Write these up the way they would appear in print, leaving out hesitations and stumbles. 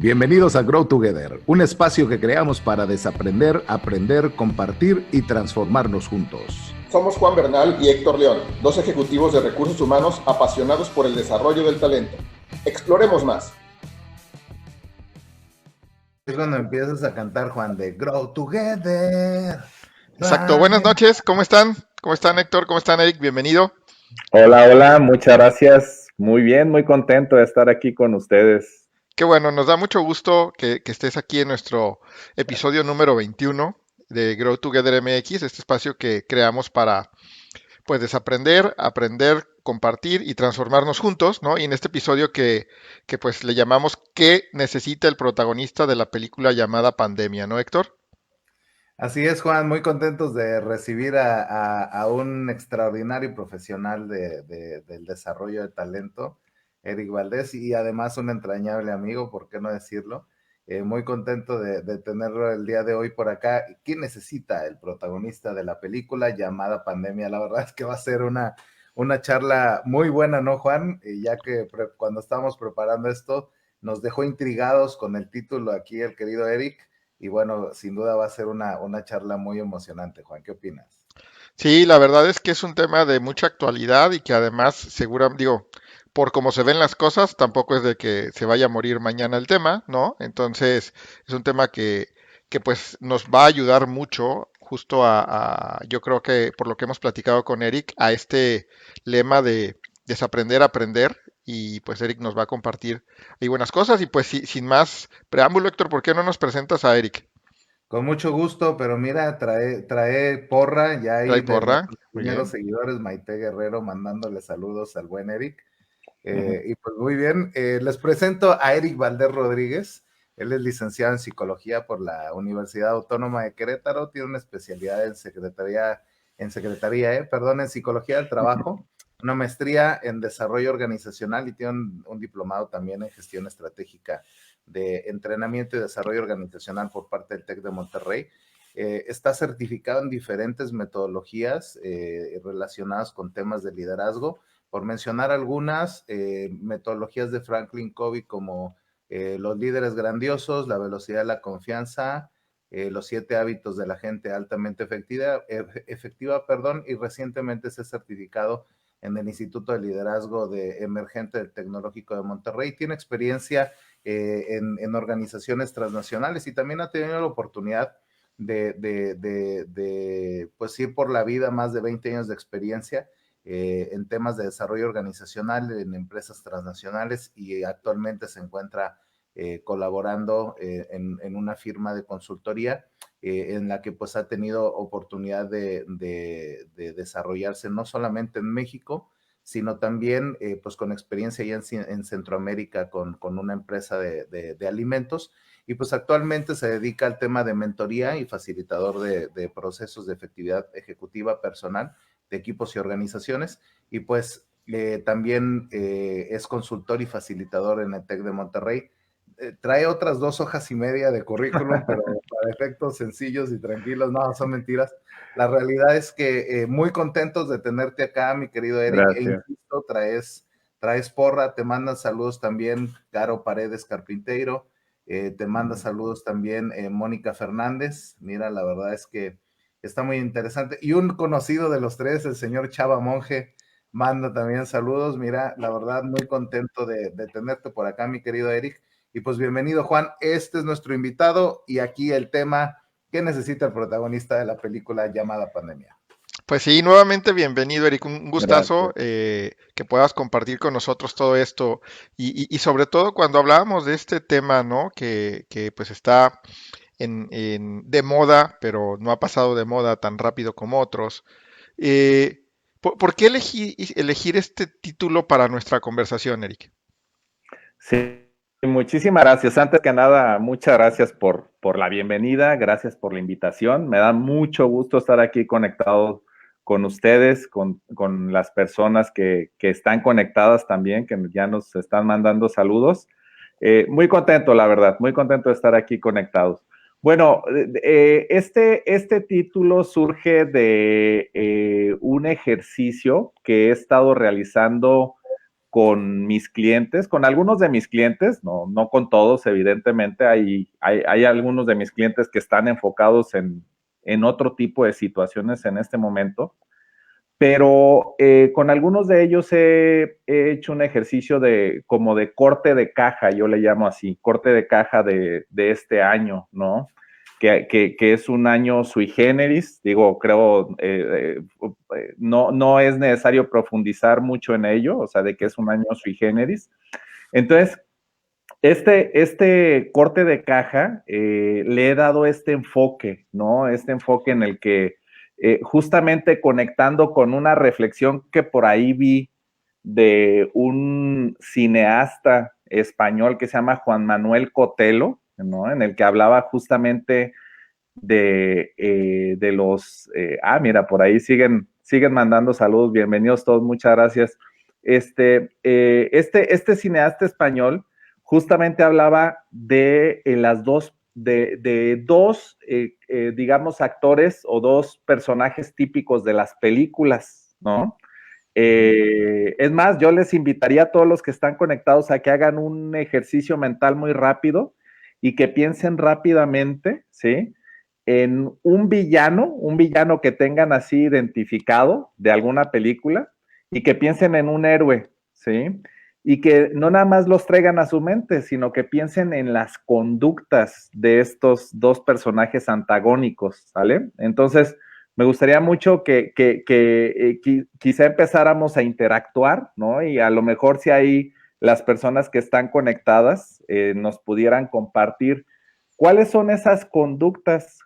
Bienvenidos a Grow Together, un espacio que creamos para desaprender, aprender, compartir y transformarnos juntos. Somos Juan Bernal y Héctor León, dos ejecutivos de recursos humanos apasionados por el desarrollo del talento. Exploremos más. Es cuando empiezas a cantar, Juan, de Grow Together. Exacto, buenas noches, ¿cómo están? ¿Cómo están, Héctor? ¿Cómo están, Eric? Bienvenido. Hola, muchas gracias. Muy bien, muy contento de estar aquí con ustedes. Qué bueno, nos da mucho gusto que estés aquí en nuestro episodio número 21 de Grow Together MX, este espacio que creamos para, pues, desaprender, aprender, compartir y transformarnos juntos, ¿no? Y en este episodio que pues, le llamamos ¿Qué necesita el protagonista de la película llamada Pandemia, ¿no, Héctor? Así es, Juan, muy contentos de recibir a un extraordinario profesional del desarrollo de talento, Eric Valdés, y además un entrañable amigo, ¿por qué no decirlo? Muy contento de tenerlo el día de hoy por acá. ¿Qué necesita el protagonista de la película llamada Pandemia? La verdad es que va a ser una charla muy buena, ¿no, Juan? Ya que cuando estábamos preparando esto, nos dejó intrigados con el título aquí el querido Eric. Y bueno, sin duda va a ser una charla muy emocionante, Juan. ¿Qué opinas? Sí, la verdad es que es un tema de mucha actualidad y que además, digo, por cómo se ven las cosas, tampoco es de que se vaya a morir mañana el tema, ¿no? Entonces, es un tema que pues nos va a ayudar mucho justo yo creo que por lo que hemos platicado con Eric, a este lema de desaprender, aprender, y pues Eric nos va a compartir ahí buenas cosas, y pues sin más preámbulo, Héctor, ¿por qué no nos presentas a Eric? Con mucho gusto, pero mira, trae porra, ya Trae ahí de porra, nuestros muy primeros bien. seguidores, Maite Guerrero, mandándole saludos al buen Eric. Ujú. Y pues muy bien, les presento a Eric Valdés Rodríguez. Él es licenciado en psicología por la Universidad Autónoma de Querétaro, tiene una especialidad en psicología del trabajo, una maestría en desarrollo organizacional y tiene un diplomado también en gestión estratégica de entrenamiento y desarrollo organizacional por parte del TEC de Monterrey. Está certificado en diferentes metodologías relacionadas con temas de liderazgo. Por mencionar algunas, metodologías de Franklin Covey como los líderes grandiosos, la velocidad de la confianza, los 7 hábitos de la gente altamente efectiva, y recientemente se ha certificado en el Instituto de Liderazgo de Emergente del Tecnológico de Monterrey. Tiene experiencia en organizaciones transnacionales y también ha tenido la oportunidad pues ir por la vida, más de 20 años de experiencia en temas de desarrollo organizacional en empresas transnacionales y actualmente se encuentra colaborando en una firma de consultoría en la que pues ha tenido oportunidad de desarrollarse no solamente en México, sino también pues con experiencia ya en Centroamérica con una empresa de alimentos y pues actualmente se dedica al tema de mentoría y facilitador de procesos de efectividad ejecutiva personal de equipos y organizaciones y pues también es consultor y facilitador en el TEC de Monterrey. Trae otras 2 hojas y media de currículum, pero para efectos sencillos y tranquilos, no, son mentiras. La realidad es que muy contentos de tenerte acá, mi querido Eric, e Gracias. insisto, traes porra, te mandan saludos también Caro Paredes Carpinteiro, te manda saludos también Mónica Fernández, mira, la verdad es que está muy interesante, y un conocido de los tres, el señor Chava Monje, manda también saludos, mira, la verdad muy contento de tenerte por acá, mi querido Eric, y pues bienvenido, Juan. Este es nuestro invitado y aquí el tema que necesita el protagonista de la película llamada Pandemia. Pues sí, nuevamente bienvenido, Eric. Un gustazo Gracias. que puedas compartir con nosotros todo esto y sobre todo cuando hablábamos de este tema, ¿no? Que pues está de moda, pero no ha pasado de moda tan rápido como otros. ¿Por qué elegir este título para nuestra conversación, Eric? Sí, muchísimas gracias. Antes que nada, muchas gracias por la bienvenida, gracias por la invitación. Me da mucho gusto estar aquí conectado con ustedes, con las personas que están conectadas también, que ya nos están mandando saludos. Muy contento, la verdad, muy contento de estar aquí conectados. Bueno, este título surge de un ejercicio que he estado realizando con mis clientes, con algunos de mis clientes, no con todos, evidentemente, hay algunos de mis clientes que están enfocados en otro tipo de situaciones en este momento, pero con algunos de ellos he hecho un ejercicio como de corte de caja, yo le llamo así, corte de caja de este año, ¿no? Que es un año sui generis, digo, creo, no es necesario profundizar mucho en ello, o sea, de que es un año sui generis. Entonces, este corte de caja le he dado este enfoque, ¿no? Este enfoque en el que justamente conectando con una reflexión que por ahí vi de un cineasta español que se llama Juan Manuel Cotelo, ¿no? En el que hablaba justamente de los... mira, por ahí siguen mandando saludos, bienvenidos todos, muchas gracias. Este cineasta español justamente hablaba de las dos, digamos, actores o dos personajes típicos de las películas, ¿no? Es más, yo les invitaría a todos los que están conectados a que hagan un ejercicio mental muy rápido y que piensen rápidamente, ¿sí? En un villano que tengan así identificado de alguna película y que piensen en un héroe, ¿sí? Y que no nada más los traigan a su mente, sino que piensen en las conductas de estos dos personajes antagónicos, ¿sale? Entonces, me gustaría mucho que quizá empezáramos a interactuar, ¿no? Y a lo mejor si hay las personas que están conectadas nos pudieran compartir cuáles son esas conductas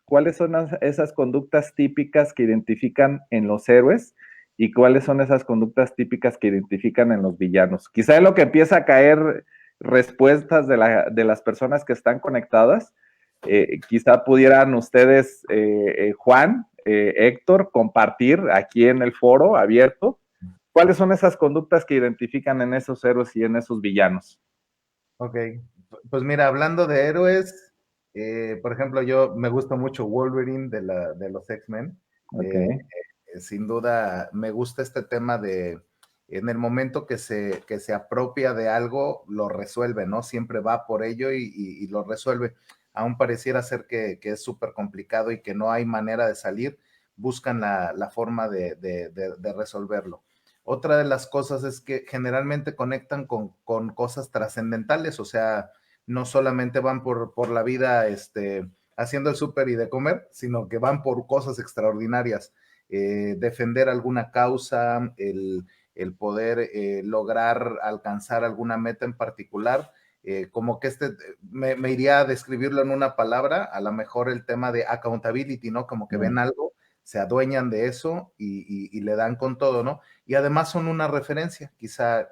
típicas que identifican en los héroes y cuáles son esas conductas típicas que identifican en los villanos. Quizá en lo que empieza a caer respuestas de las personas que están conectadas, quizá pudieran ustedes, Juan, Héctor, compartir aquí en el foro abierto cuáles son esas conductas que identifican en esos héroes y en esos villanos. Ok, pues mira, hablando de héroes, por ejemplo, yo me gusta mucho Wolverine de los X-Men. Okay. Sin duda, me gusta este tema de en el momento que se apropia de algo, lo resuelve, ¿no? Siempre va por ello y lo resuelve. Aún pareciera ser que es súper complicado y que no hay manera de salir, buscan la forma de resolverlo. Otra de las cosas es que generalmente conectan con cosas trascendentales, o sea, no solamente van por la vida haciendo el súper y de comer, sino que van por cosas extraordinarias. Defender alguna causa, el poder lograr alcanzar alguna meta en particular, como que me iría a describirlo en una palabra, a lo mejor el tema de accountability, ¿no? Como que ven algo, se adueñan de eso y le dan con todo, ¿no? Y además son una referencia, quizá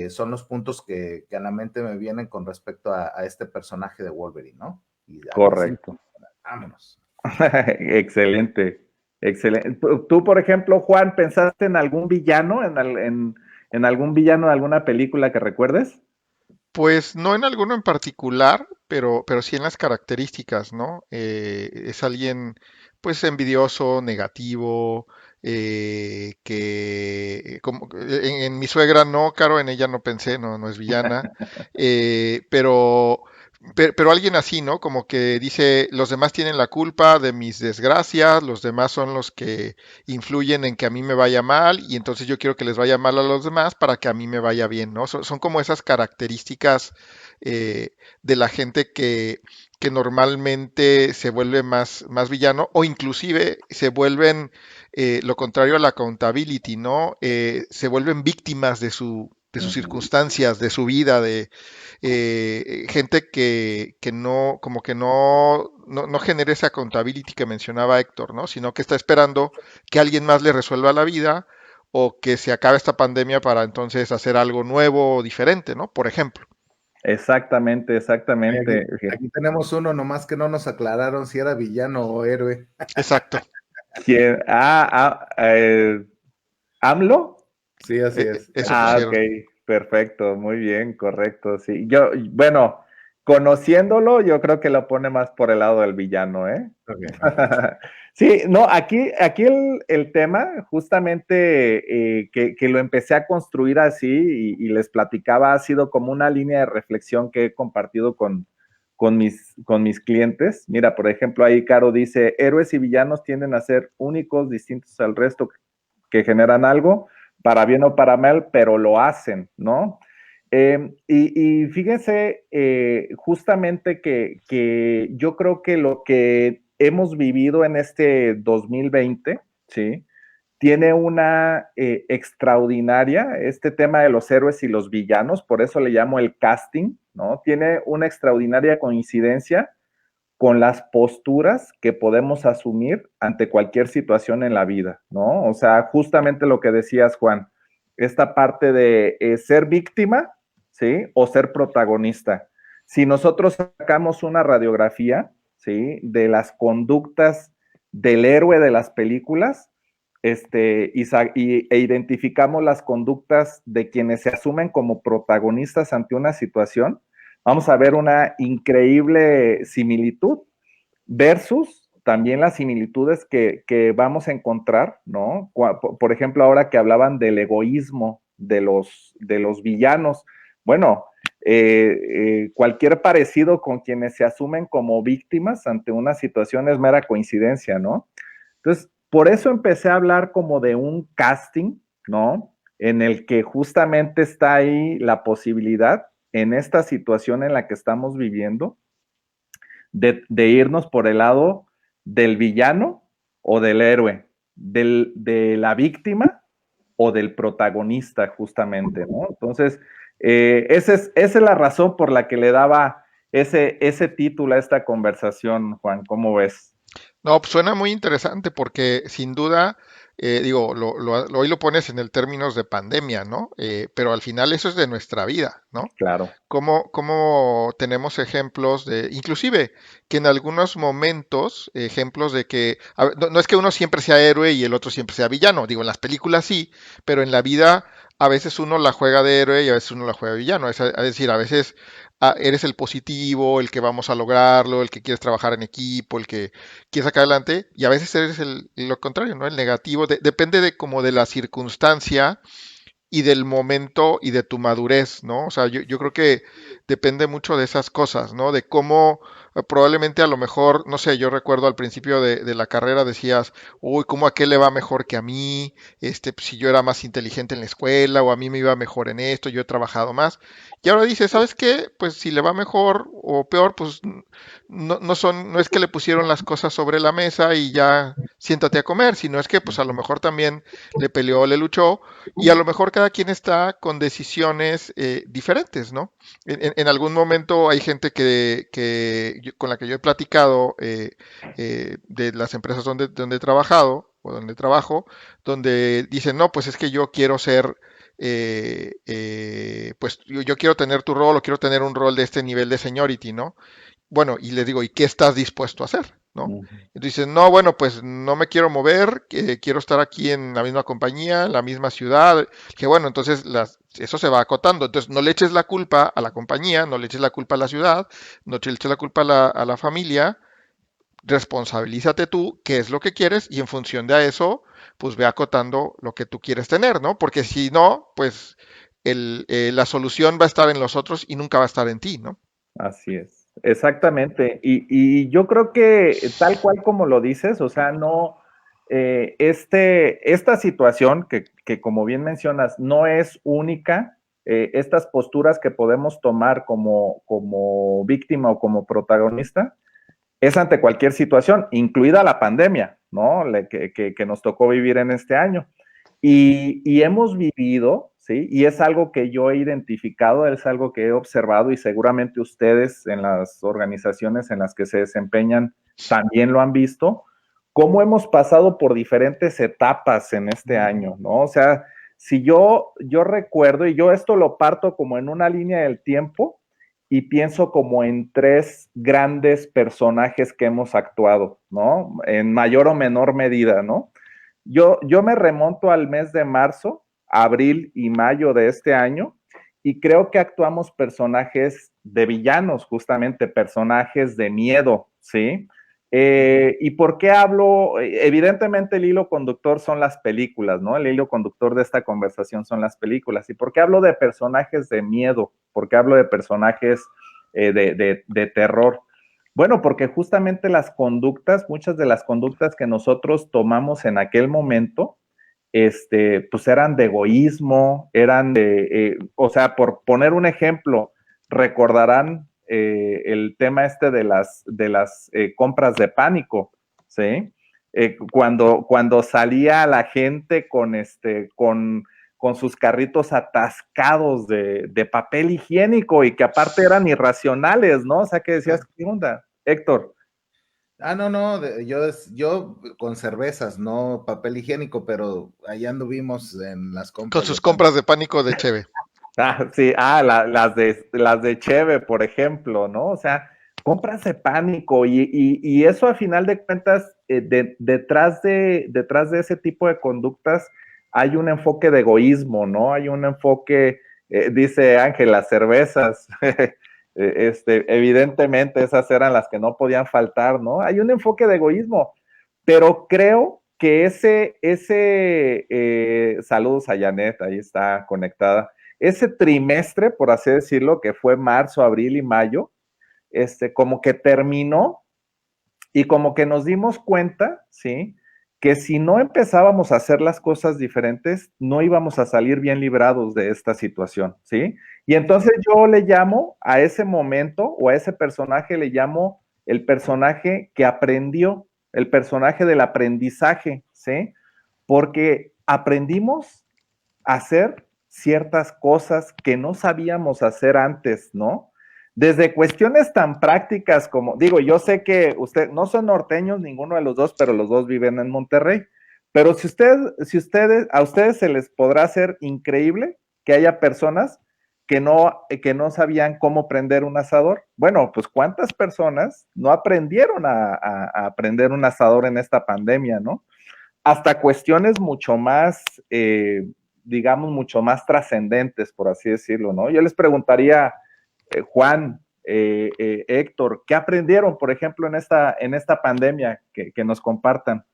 son los puntos que a la mente me vienen con respecto a este personaje de Wolverine, ¿no? Correcto. Vámonos. Excelente, excelente. Tú, por ejemplo, Juan, ¿pensaste en algún villano, en algún villano de alguna película que recuerdes? Pues no en alguno en particular, pero sí en las características, ¿no? Es alguien, pues, envidioso, negativo, que como, en mi suegra no, Caro, en ella no pensé, no es villana, pero alguien así, ¿no? Como que dice, los demás tienen la culpa de mis desgracias, los demás son los que influyen en que a mí me vaya mal y entonces yo quiero que les vaya mal a los demás para que a mí me vaya bien, ¿no? Son como esas características de la gente que normalmente se vuelve más villano o inclusive se vuelven lo contrario a la accountability, ¿no? Se vuelven víctimas de sus circunstancias, de su vida, de gente que no, como que no genera esa accountability que mencionaba Héctor, ¿no? Sino que está esperando que alguien más le resuelva la vida o que se acabe esta pandemia para entonces hacer algo nuevo o diferente, ¿no? Por ejemplo. Exactamente. Aquí tenemos uno, nomás que no nos aclararon si era villano o héroe. Exacto. ¿Quién? ¿AMLO? Sí, así es. Eso pusieron. Ok, perfecto, muy bien, correcto, sí. Bueno, conociéndolo, yo creo que lo pone más por el lado del villano, ¿eh? Okay. Sí, no, aquí el tema, justamente que lo empecé a construir así y les platicaba, ha sido como una línea de reflexión que he compartido con mis clientes. Mira, por ejemplo, ahí Caro dice, héroes y villanos tienden a ser únicos, distintos al resto, que generan algo, para bien o para mal, pero lo hacen, ¿no? Y fíjense, justamente que yo creo que lo que hemos vivido en este 2020, ¿sí? Tiene una extraordinaria, este tema de los héroes y los villanos, por eso le llamo el casting, ¿no? Tiene una extraordinaria coincidencia con las posturas que podemos asumir ante cualquier situación en la vida, ¿no? O sea, justamente lo que decías, Juan, esta parte de ser víctima, ¿sí? O ser protagonista. Si nosotros sacamos una radiografía, ¿sí? De las conductas del héroe de las películas, e identificamos las conductas de quienes se asumen como protagonistas ante una situación, vamos a ver una increíble similitud versus también las similitudes que vamos a encontrar, ¿no? Por ejemplo, ahora que hablaban del egoísmo de los villanos, bueno, cualquier parecido con quienes se asumen como víctimas ante una situación es mera coincidencia, ¿no? Entonces, por eso empecé a hablar como de un casting, ¿no? En el que justamente está ahí la posibilidad en esta situación en la que estamos viviendo de irnos por el lado del villano o del héroe, de la víctima o del protagonista, justamente, ¿no? Entonces, esa es la razón por la que le daba ese título a esta conversación, Juan. ¿Cómo ves? No, pues suena muy interesante porque sin duda, digo, hoy lo pones en el términos de pandemia, ¿no? Pero al final eso es de nuestra vida, ¿no? Claro. Cómo tenemos ejemplos de, inclusive, que en algunos momentos, ejemplos de que, a ver, no es que uno siempre sea héroe y el otro siempre sea villano, digo, en las películas sí, pero en la vida a veces uno la juega de héroe y a veces uno la juega de villano, es decir, a veces eres el positivo, el que vamos a lograrlo, el que quieres trabajar en equipo, el que quieres sacar adelante, y a veces eres lo contrario, ¿no? El negativo, depende de como de la circunstancia y del momento y de tu madurez, ¿no? O sea, yo creo que depende mucho de esas cosas, ¿no? De cómo probablemente a lo mejor, no sé, yo recuerdo al principio de la carrera decías, uy, ¿cómo a qué le va mejor que a mí? Pues, si yo era más inteligente en la escuela o a mí me iba mejor en esto, yo he trabajado más. Y ahora dices, ¿sabes qué? Pues si le va mejor o peor, pues no es que le pusieron las cosas sobre la mesa y ya siéntate a comer, sino es que pues a lo mejor también le peleó, le luchó y a lo mejor cada quien está con decisiones diferentes, ¿no? En algún momento hay gente con la que yo he platicado de las empresas donde he trabajado o donde trabajo, donde dicen, no, pues es que yo quiero ser, pues yo quiero tener tu rol o quiero tener un rol de este nivel de seniority, ¿no? Bueno, y les digo, ¿y qué estás dispuesto a hacer? ¿No? Entonces dicen, no, bueno, pues no me quiero mover, quiero estar aquí en la misma compañía, en la misma ciudad. Que bueno, entonces eso se va acotando. Entonces no le eches la culpa a la compañía, no le eches la culpa a la ciudad, no le eches la culpa a la familia. Responsabilízate tú, qué es lo que quieres, y en función de eso, pues ve acotando lo que tú quieres tener, ¿no? Porque si no, pues la solución va a estar en los otros y nunca va a estar en ti, ¿no? Así es, exactamente. Y yo creo que tal cual como lo dices, o sea, no, esta situación que como bien mencionas, no es única, estas posturas que podemos tomar como víctima o como protagonista, es ante cualquier situación, incluida la pandemia, ¿no? Que nos tocó vivir en este año. Y hemos vivido, ¿sí? Y es algo que yo he identificado, es algo que he observado y seguramente ustedes en las organizaciones en las que se desempeñan también lo han visto, cómo hemos pasado por diferentes etapas en este año, ¿no? O sea, si yo recuerdo, y yo esto lo parto como en una línea del tiempo, y pienso como en tres grandes personajes que hemos actuado, ¿no? En mayor o menor medida, ¿no? Yo me remonto al mes de marzo, abril y mayo de este año y creo que actuamos personajes de villanos, justamente personajes de miedo, ¿sí? ¿Y por qué hablo? Evidentemente el hilo conductor son las películas, ¿no? El hilo conductor de esta conversación son las películas. ¿Y por qué hablo de personajes de miedo? ¿Por qué hablo de personajes de terror? Bueno, porque justamente las conductas, muchas de las conductas que nosotros tomamos en aquel momento, pues eran de egoísmo, eran o sea, por poner un ejemplo, recordarán el tema de las compras de pánico, ¿sí? Cuando salía la gente con sus carritos atascados de papel higiénico y que aparte eran irracionales, ¿no? O sea, que decías, ¿qué onda, Héctor? No, yo con cervezas, no papel higiénico, pero allá anduvimos en las Con compras de sus pan. compras de pánico de Cheve. Sí, las de Cheve, por ejemplo, ¿no? O sea, compras de pánico y eso a final de cuentas, detrás de ese tipo de conductas hay un enfoque de egoísmo, ¿no? Hay un enfoque, dice Ángel, las cervezas, evidentemente esas eran las que no podían faltar, ¿no? Hay un enfoque de egoísmo, pero creo que saludos a Janet, ahí está conectada, ese trimestre, por así decirlo, que fue marzo, abril y mayo, como que terminó y como que nos dimos cuenta, ¿sí? Que si no empezábamos a hacer las cosas diferentes, no íbamos a salir bien librados de esta situación, ¿sí? Y entonces yo le llamo a ese momento o a ese personaje, le llamo el personaje que aprendió, el personaje del aprendizaje, ¿sí? Porque aprendimos a hacer ciertas cosas que no sabíamos hacer antes, ¿no? Desde cuestiones tan prácticas como, digo, yo sé que usted no son norteños ninguno de los dos, pero los dos viven en Monterrey. Pero a ustedes se les podrá hacer increíble que haya personas que no sabían cómo prender un asador. Bueno, pues ¿cuántas personas no aprendieron a prender un asador en esta pandemia, no? Hasta cuestiones mucho más, digamos, mucho más trascendentes, por así decirlo, ¿no? Yo les preguntaría, Juan, Héctor, ¿qué aprendieron, por ejemplo, en esta pandemia que nos compartan?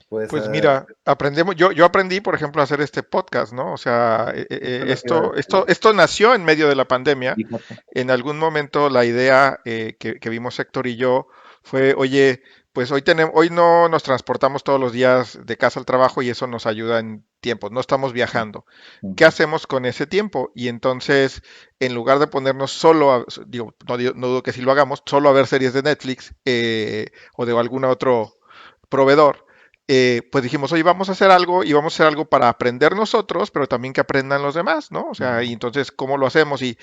Pues, Pues mira, aprendemos, yo aprendí, por ejemplo, a hacer este podcast, ¿no? O sea, justo lo que iba a decir. esto nació en medio de la pandemia. Fíjate. En algún momento la idea que vimos Héctor y yo fue, oye, pues hoy no nos transportamos todos los días de casa al trabajo y eso nos ayuda en tiempos, no estamos viajando. ¿Qué hacemos con ese tiempo? Y entonces, en lugar de ponernos solo, no dudo que si lo hagamos, solo a ver series de Netflix o de algún otro proveedor, pues dijimos, oye, vamos a hacer algo y vamos a hacer algo para aprender nosotros, pero también que aprendan los demás, ¿no? O sea, y entonces, ¿cómo lo hacemos? Y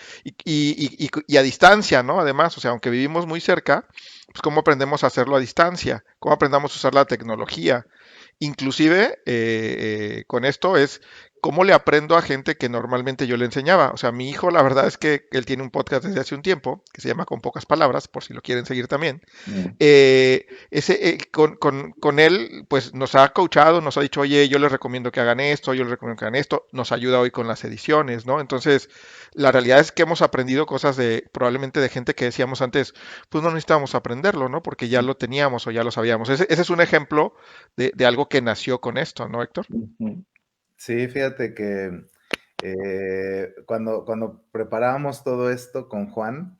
a distancia, ¿no? Además, o sea, aunque vivimos muy cerca, pues cómo aprendemos a hacerlo a distancia, cómo aprendamos a usar la tecnología. Inclusive, con esto es cómo le aprendo a gente que normalmente yo le enseñaba. O sea, mi hijo, la verdad es que él tiene un podcast desde hace un tiempo, que se llama Con Pocas Palabras, por si lo quieren seguir también. Con él, pues nos ha coachado, nos ha dicho, oye, yo les recomiendo que hagan esto, yo les recomiendo que hagan esto, nos ayuda hoy con las ediciones, ¿no? Entonces, la realidad es que hemos aprendido cosas probablemente de gente que decíamos antes, pues no necesitábamos aprenderlo, ¿no? Porque ya lo teníamos o ya lo sabíamos. Ese es un ejemplo de algo que nació con esto, ¿no, Héctor? Sí, fíjate que cuando preparábamos todo esto con Juan,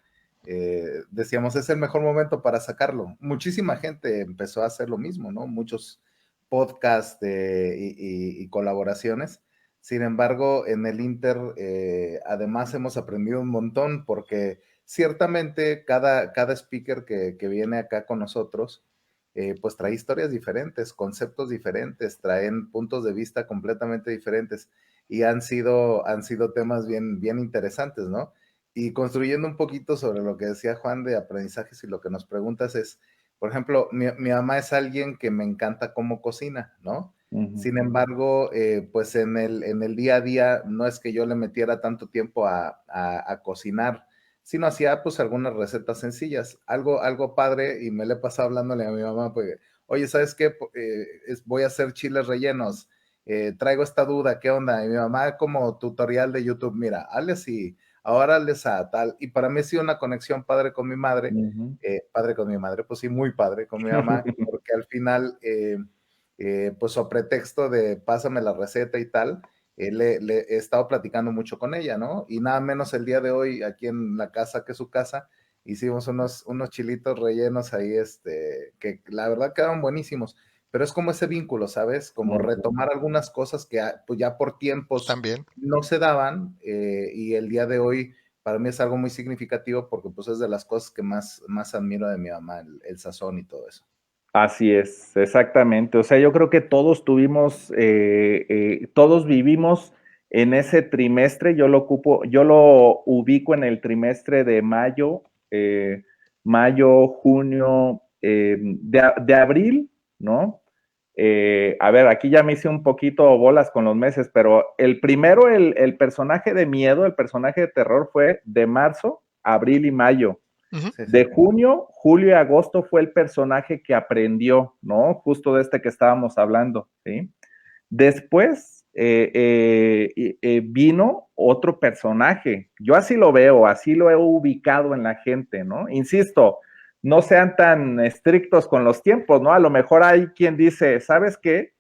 decíamos, es el mejor momento para sacarlo. Muchísima gente empezó a hacer lo mismo, ¿no? Muchos podcasts y colaboraciones. Sin embargo, en el Inter, además hemos aprendido un montón porque ciertamente cada speaker que viene acá con nosotros, pues trae historias diferentes, conceptos diferentes, traen puntos de vista completamente diferentes y han sido temas bien interesantes, ¿no? Y construyendo un poquito sobre lo que decía Juan de aprendizajes y lo que nos preguntas es, por ejemplo, mi mamá es alguien que me encanta cómo cocina, ¿no? Sin embargo, pues en el día a día no es que yo le metiera tanto tiempo a cocinar, sino hacía pues algunas recetas sencillas, algo padre, y me le he pasado hablándole a mi mamá, pues, oye, ¿sabes qué? Voy a hacer chiles rellenos, traigo esta duda, ¿qué onda? Y mi mamá como tutorial de YouTube, mira, hazle así, ahora les a tal. Y para mí ha sido una conexión padre con mi madre, padre con mi madre, pues sí, muy padre con mi mamá, porque al final, pues a pretexto de pásame la receta y tal, le he estado platicando mucho con ella, ¿no? Y nada menos el día de hoy, aquí en la casa, que es su casa, hicimos unos chilitos rellenos ahí, que la verdad quedaron buenísimos, pero es como ese vínculo, ¿sabes? Como retomar algunas cosas que pues ya por tiempos También. no se daban, y el día de hoy para mí es algo muy significativo porque pues es de las cosas que más admiro de mi mamá, el sazón y todo eso. Así es, exactamente. O sea, yo creo que todos todos vivimos en ese trimestre. Yo lo ubico en el trimestre de mayo, junio, de abril, ¿no? A ver, aquí ya me hice un poquito bolas con los meses, pero el primero, el personaje de miedo, el personaje de terror fue de marzo, abril y mayo. Ujú. De junio, julio y agosto fue el personaje que aprendió, ¿no? Justo de este que estábamos hablando, ¿sí? Después vino otro personaje. Yo así lo veo, así lo he ubicado en la gente, ¿no? Insisto, no sean tan estrictos con los tiempos, ¿no? A lo mejor hay quien dice, ¿sabes qué?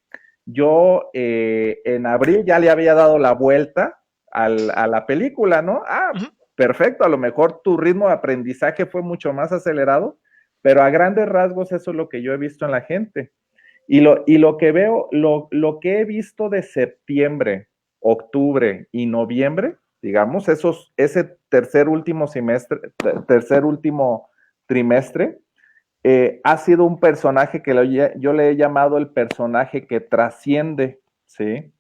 Yo en abril ya le había dado la vuelta a la película, ¿no? Ah, Ujú. perfecto, a lo mejor tu ritmo de aprendizaje fue mucho más acelerado, pero a grandes rasgos eso es lo que yo he visto en la gente. Y lo que veo, lo que he visto de septiembre, octubre y noviembre, digamos, ese tercer último semestre, tercer último trimestre, ha sido un personaje que yo le he llamado el personaje que trasciende, ¿sí?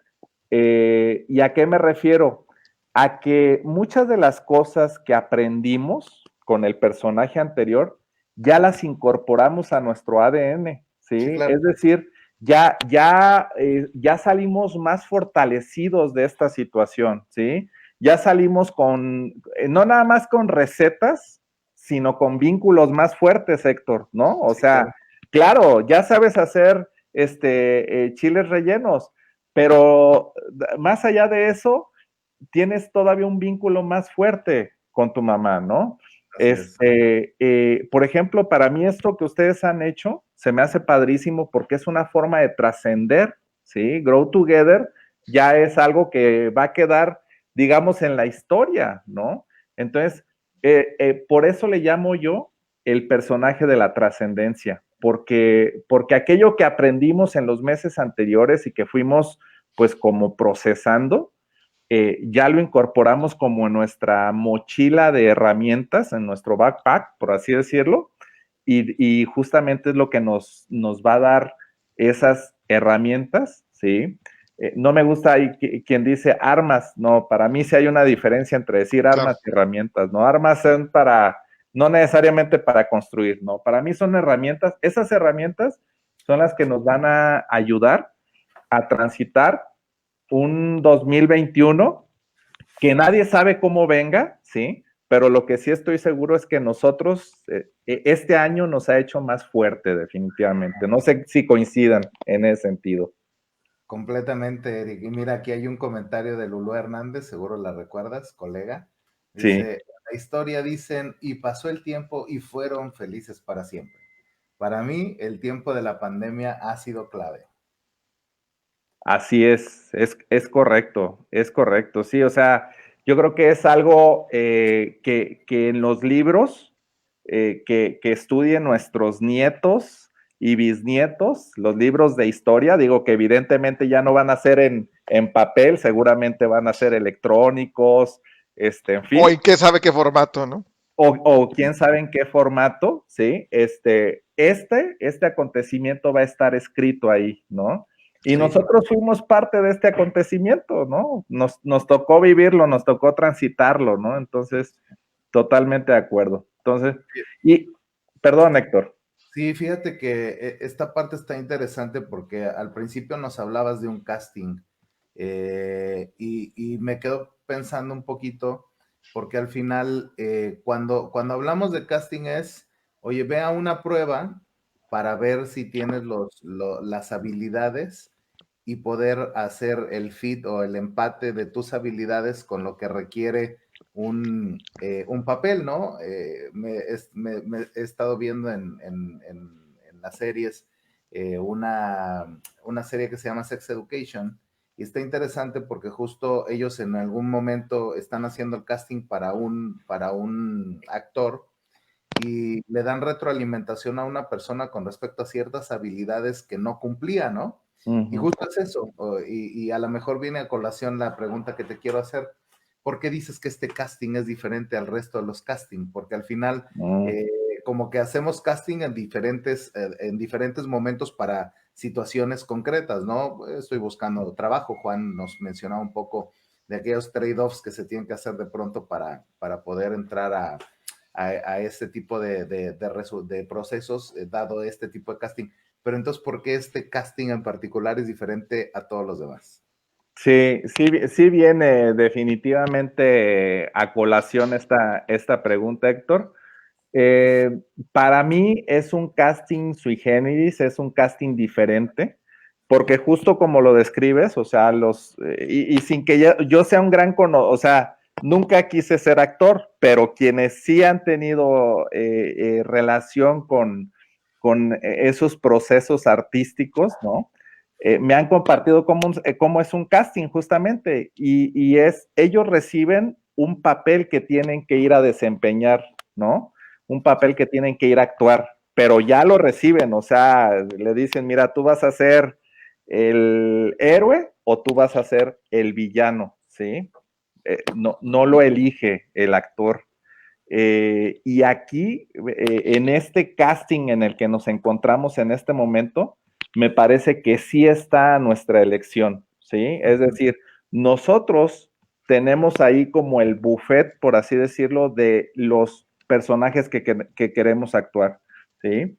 ¿Y a qué me refiero? A que muchas de las cosas que aprendimos con el personaje anterior ya las incorporamos a nuestro ADN, ¿sí? Sí, claro. Es decir, ya salimos más fortalecidos de esta situación, ¿sí? Ya salimos no nada más con recetas, sino con vínculos más fuertes, Héctor, ¿no? O Sí, sea, claro, ya sabes hacer chiles rellenos, pero más allá de eso, tienes todavía un vínculo más fuerte con tu mamá, ¿no? Por ejemplo, para mí esto que ustedes han hecho se me hace padrísimo porque es una forma de trascender, ¿sí? Grow Together ya es algo que va a quedar, digamos, en la historia, ¿no? Entonces, por eso le llamo yo el personaje de la trascendencia, porque aquello que aprendimos en los meses anteriores y que fuimos pues como procesando, ya lo incorporamos como en nuestra mochila de herramientas, en nuestro backpack, por así decirlo, y justamente es lo que nos va a dar esas herramientas, ¿sí? No me gusta quien dice armas, no, para mí sí hay una diferencia entre decir armas y herramientas, ¿no? Armas son no necesariamente para construir, ¿no? Para mí son herramientas, esas herramientas son las que nos van a ayudar a transitar un 2021 que nadie sabe cómo venga, ¿sí? Pero lo que sí estoy seguro es que nosotros, este año nos ha hecho más fuerte, definitivamente. No sé si coincidan en ese sentido. Completamente, Eric. Y mira, aquí hay un comentario de Lulú Hernández, seguro la recuerdas, colega. Sí. Dice, la historia dicen, y pasó el tiempo y fueron felices para siempre. Para mí, el tiempo de la pandemia ha sido clave. Así es correcto, sí, o sea, yo creo que es algo que en los libros que estudien nuestros nietos y bisnietos, los libros de historia, digo que evidentemente ya no van a ser en papel, seguramente van a ser electrónicos, en fin. O en qué sabe qué formato, ¿no? O quién sabe en qué formato, ¿sí? Este acontecimiento va a estar escrito ahí, ¿no? Y Sí. nosotros fuimos parte de este acontecimiento, ¿no? Nos tocó vivirlo, nos tocó transitarlo, ¿no? Entonces, totalmente de acuerdo. Entonces, perdón, Héctor. Sí, fíjate que esta parte está interesante porque al principio nos hablabas de un casting, y me quedo pensando un poquito porque al final cuando hablamos de casting es, oye, ve a una prueba para ver si tienes las habilidades y poder hacer el fit o el empate de tus habilidades con lo que requiere un papel, ¿no? Me he estado viendo en las series una serie que se llama Sex Education y está interesante porque justo ellos en algún momento están haciendo el casting para un actor y le dan retroalimentación a una persona con respecto a ciertas habilidades que no cumplía, ¿no? Y justo es eso, y a lo mejor viene a colación la pregunta que te quiero hacer. ¿Por qué dices que este casting es diferente al resto de los castings? Porque al final, como que hacemos casting en diferentes momentos para situaciones concretas, ¿no? Estoy buscando trabajo, Juan nos mencionaba un poco de aquellos trade-offs que se tienen que hacer de pronto para poder entrar a este tipo de procesos, dado este tipo de casting. Pero entonces, ¿por qué este casting en particular es diferente a todos los demás? Sí viene definitivamente a colación esta pregunta, Héctor. Para mí es un casting sui generis, es un casting diferente, porque justo como lo describes, o sea, y sin que yo sea un gran conocedor, o sea, nunca quise ser actor, pero quienes sí han tenido relación con esos procesos artísticos, ¿no? Me han compartido cómo es un casting justamente, y ellos reciben un papel que tienen que ir a desempeñar, ¿no? Un papel que tienen que ir a actuar, pero ya lo reciben, o sea, le dicen, mira, tú vas a ser el héroe o tú vas a ser el villano, ¿sí? No lo elige el actor. Y aquí, en este casting en el que nos encontramos en este momento, me parece que sí está nuestra elección, ¿sí? Es decir, nosotros tenemos ahí como el buffet, por así decirlo, de los personajes que queremos actuar, ¿sí?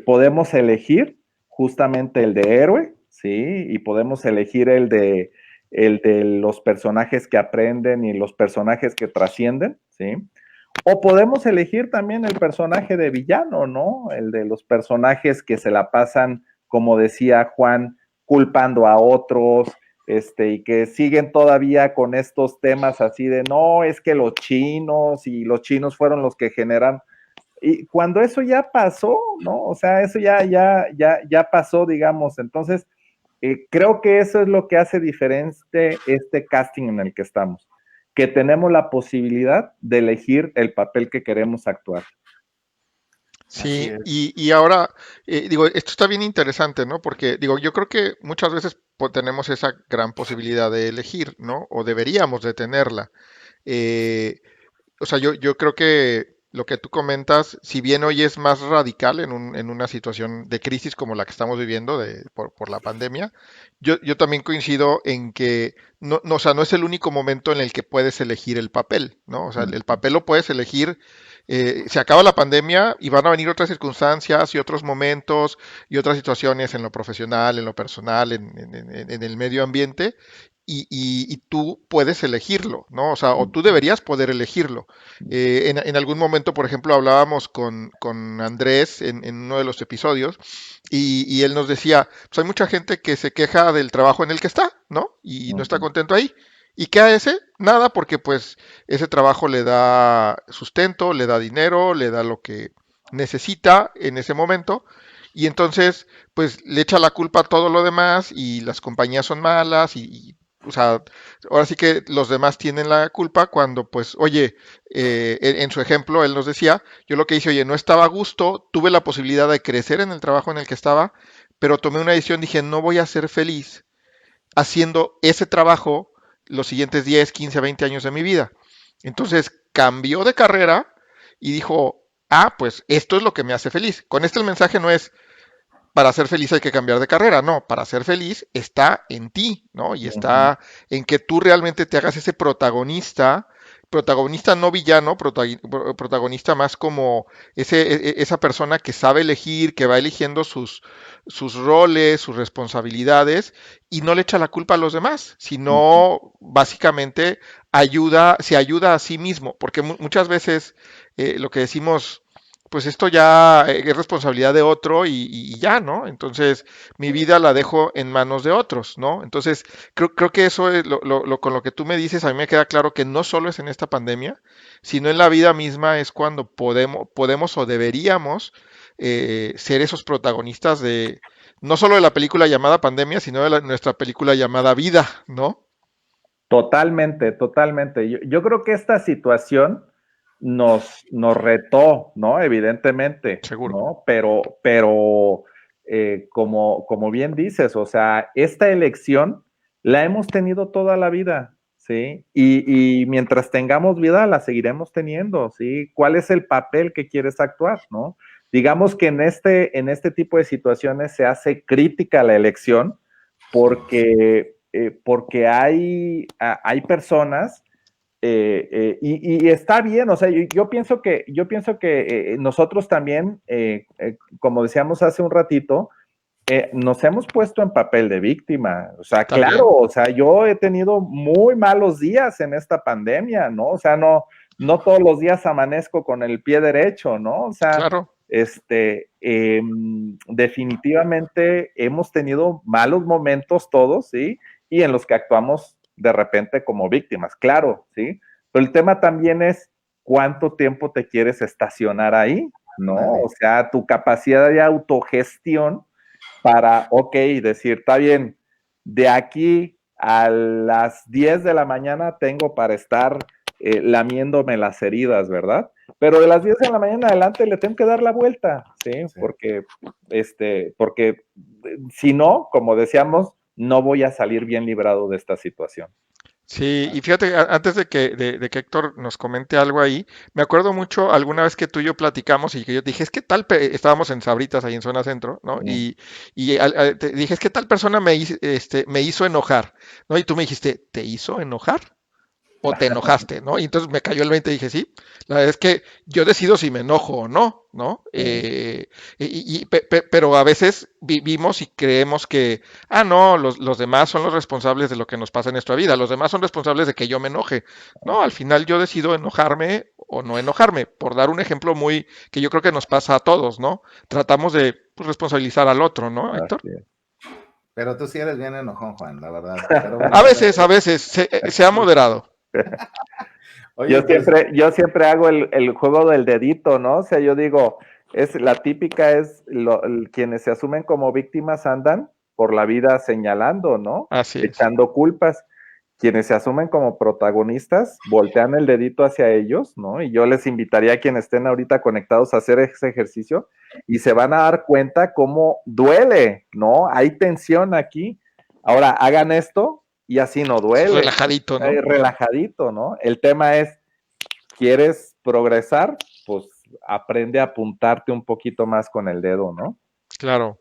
Podemos elegir justamente el de héroe, ¿sí? Y podemos elegir el de los personajes que aprenden y los personajes que trascienden, ¿sí? O podemos elegir también el personaje de villano, ¿no? El de los personajes que se la pasan, como decía Juan, culpando a otros, y que siguen todavía con estos temas así de, no, es que los chinos fueron los que generan. Y cuando eso ya pasó, ¿no? O sea, eso ya pasó, digamos. Entonces, creo que eso es lo que hace diferente este casting en el que estamos, que tenemos la posibilidad de elegir el papel que queremos actuar. Sí, y ahora, digo, esto está bien interesante, ¿no? Porque, digo, yo creo que muchas veces tenemos esa gran posibilidad de elegir, ¿no? O deberíamos de tenerla. Eh, o sea, yo creo que lo que tú comentas, si bien hoy es más radical en una situación de crisis como la que estamos viviendo por la pandemia, yo también coincido en que o sea, no es el único momento en el que puedes elegir el papel, ¿no? O sea, el papel lo puedes elegir, se acaba la pandemia y van a venir otras circunstancias y otros momentos y otras situaciones en lo profesional, en lo personal, en el medio ambiente, y tú puedes elegirlo, ¿no? O sea, o tú deberías poder elegirlo. En algún momento, por ejemplo, hablábamos con Andrés en uno de los episodios y él nos decía, pues hay mucha gente que se queja del trabajo en el que está, ¿no? Y no está contento ahí. ¿Y qué hace? Nada, porque pues ese trabajo le da sustento, le da dinero, le da lo que necesita en ese momento. Y entonces, pues le echa la culpa a todo lo demás y las compañías son malas o sea, ahora sí que los demás tienen la culpa cuando, pues, oye, en su ejemplo, él nos decía, yo lo que hice, oye, no estaba a gusto, tuve la posibilidad de crecer en el trabajo en el que estaba, pero tomé una decisión, dije, no voy a ser feliz haciendo ese trabajo los siguientes 10, 15, 20 años de mi vida. Entonces cambió de carrera y dijo, ah, pues esto es lo que me hace feliz. Con este el mensaje no es, para ser feliz hay que cambiar de carrera, no, para ser feliz está en ti, ¿no? Y está en que tú realmente te hagas ese protagonista, protagonista no villano, protagonista más como esa persona que sabe elegir, que va eligiendo sus roles, sus responsabilidades y no le echa la culpa a los demás, sino básicamente se ayuda a sí mismo, porque muchas veces lo que decimos pues esto ya es responsabilidad de otro y ya, ¿no? Entonces mi vida la dejo en manos de otros, ¿no? Entonces creo que eso es con lo que tú me dices, a mí me queda claro que no solo es en esta pandemia, sino en la vida misma es cuando podemos o deberíamos ser esos protagonistas de, no solo de la película llamada Pandemia, sino de nuestra película llamada Vida, ¿no? Totalmente, totalmente. Yo creo que esta situación nos retó, ¿no? Evidentemente, Seguro. ¿no? Pero como bien dices, o sea, esta elección la hemos tenido toda la vida, ¿sí? Y mientras tengamos vida, la seguiremos teniendo, ¿sí? ¿Cuál es el papel que quieres actuar, ¿no? Digamos que en este tipo de situaciones se hace crítica la elección porque hay personas y está bien, o sea, yo pienso que nosotros también, como decíamos hace un ratito, nos hemos puesto en papel de víctima, o sea, También. claro, o sea, yo he tenido muy malos días en esta pandemia, ¿no? O sea, no todos los días amanezco con el pie derecho, ¿no? O sea, Claro. definitivamente hemos tenido malos momentos todos, ¿sí? Y en los que actuamos de repente como víctimas, claro, ¿sí? Pero el tema también es cuánto tiempo te quieres estacionar ahí, ¿no? Vale. O sea, tu capacidad de autogestión para, ok, decir, está bien, de aquí a las 10 de la mañana tengo para estar lamiéndome las heridas, ¿verdad? Pero de las 10 de la mañana adelante le tengo que dar la vuelta, ¿sí? Sí. Porque si no, como decíamos, no voy a salir bien librado de esta situación. Sí, y fíjate, antes de que Héctor nos comente algo ahí, me acuerdo mucho alguna vez que tú y yo platicamos y que yo te dije, es que estábamos en Sabritas ahí en zona centro, ¿no? Y te dije, es que tal persona me hizo enojar, ¿no? Y tú me dijiste, ¿te hizo enojar? ¿O te enojaste, no? Y entonces me cayó el 20 y dije, sí, la verdad es que yo decido si me enojo o no, ¿no? Pero a veces vivimos y creemos que, no, los demás son los responsables de lo que nos pasa en nuestra vida, los demás son responsables de que yo me enoje. No, al final yo decido enojarme o no enojarme, por dar un ejemplo muy, que yo creo que nos pasa a todos, ¿no? Tratamos de pues, responsabilizar al otro, ¿no, Héctor? Así es. Pero tú sí eres bien enojón, Juan, la verdad. Pero bueno, A veces, sea moderado. oye, Yo pues siempre, yo siempre hago el juego del dedito, ¿no? O sea, yo digo, la típica es quienes se asumen como víctimas andan por la vida señalando, ¿no? Así es. Echando culpas. Quienes se asumen como protagonistas voltean el dedito hacia ellos, ¿no? Y yo les invitaría a quienes estén ahorita conectados a hacer ese ejercicio y se van a dar cuenta cómo duele, ¿no? Hay tensión aquí. Ahora, hagan esto y así no duele. Relajadito, ¿no? Relajadito, ¿no? El tema es, ¿quieres progresar? Pues aprende a apuntarte un poquito más con el dedo, ¿no? Claro.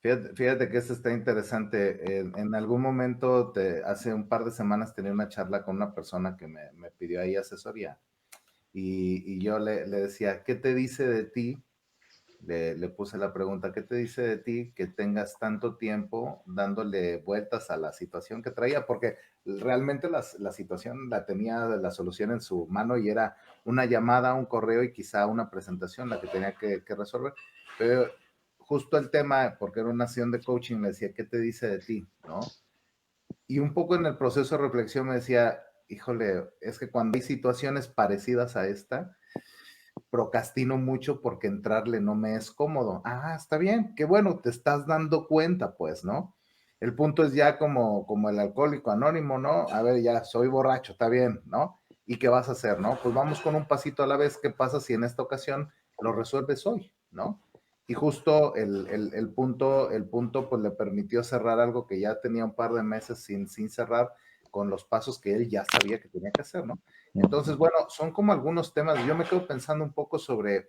fíjate que esto está interesante. En algún momento, hace un par de semanas, tenía una charla con una persona que me pidió ahí asesoría. Y yo le decía, ¿qué te dice de ti? Le puse la pregunta, ¿qué te dice de ti que tengas tanto tiempo dándole vueltas a la situación que traía? Porque realmente la situación la tenía la solución en su mano y era una llamada, un correo y quizá una presentación la que tenía que resolver. Pero justo el tema, porque era una sesión de coaching, me decía, ¿qué te dice de ti? ¿No? Y un poco en el proceso de reflexión me decía, híjole, es que cuando hay situaciones parecidas a esta, procrastino mucho porque entrarle no me es cómodo. Está bien, qué bueno, te estás dando cuenta, pues, ¿no? El punto es ya como el alcohólico anónimo, ¿no? A ver, ya soy borracho, está bien, ¿no? ¿Y qué vas a hacer, no? Pues vamos con un pasito a la vez. ¿Qué pasa si en esta ocasión lo resuelves hoy, ¿no? Y justo el punto, pues le permitió cerrar algo que ya tenía un par de meses sin cerrar con los pasos que él ya sabía que tenía que hacer, ¿no? Entonces, bueno, son como algunos temas. Yo me quedo pensando un poco sobre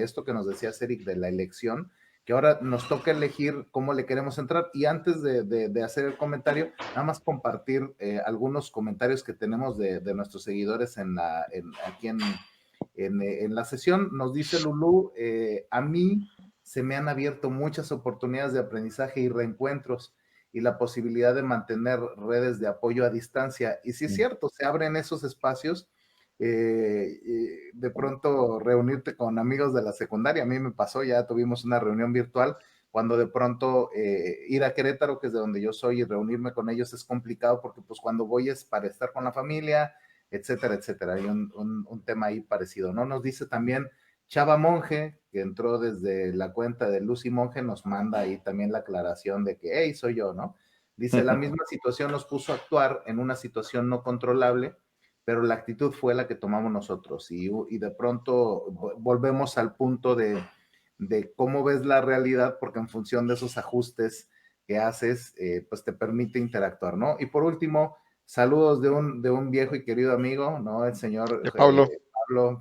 esto que nos decías, Eric, de la elección, que ahora nos toca elegir cómo le queremos entrar. Y antes de hacer el comentario, nada más compartir algunos comentarios que tenemos de nuestros seguidores aquí en la sesión. Nos dice Lulú, a mí se me han abierto muchas oportunidades de aprendizaje y reencuentros y la posibilidad de mantener redes de apoyo a distancia. Y sí es cierto, se abren esos espacios, de pronto reunirte con amigos de la secundaria. A mí me pasó, ya tuvimos una reunión virtual, cuando de pronto ir a Querétaro, que es de donde yo soy, y reunirme con ellos es complicado porque pues cuando voy es para estar con la familia, etcétera, etcétera. Hay un tema ahí parecido, ¿no? Nos dice también Chava Monje, que entró desde la cuenta de Lucy Monje, nos manda ahí también la aclaración de que, hey, soy yo, ¿no? Dice, la misma situación nos puso a actuar en una situación no controlable, pero la actitud fue la que tomamos nosotros y de pronto volvemos al punto de cómo ves la realidad, porque en función de esos ajustes que haces, pues te permite interactuar, ¿no? Y por último, saludos de un viejo y querido amigo, ¿no? El señor De Pablo.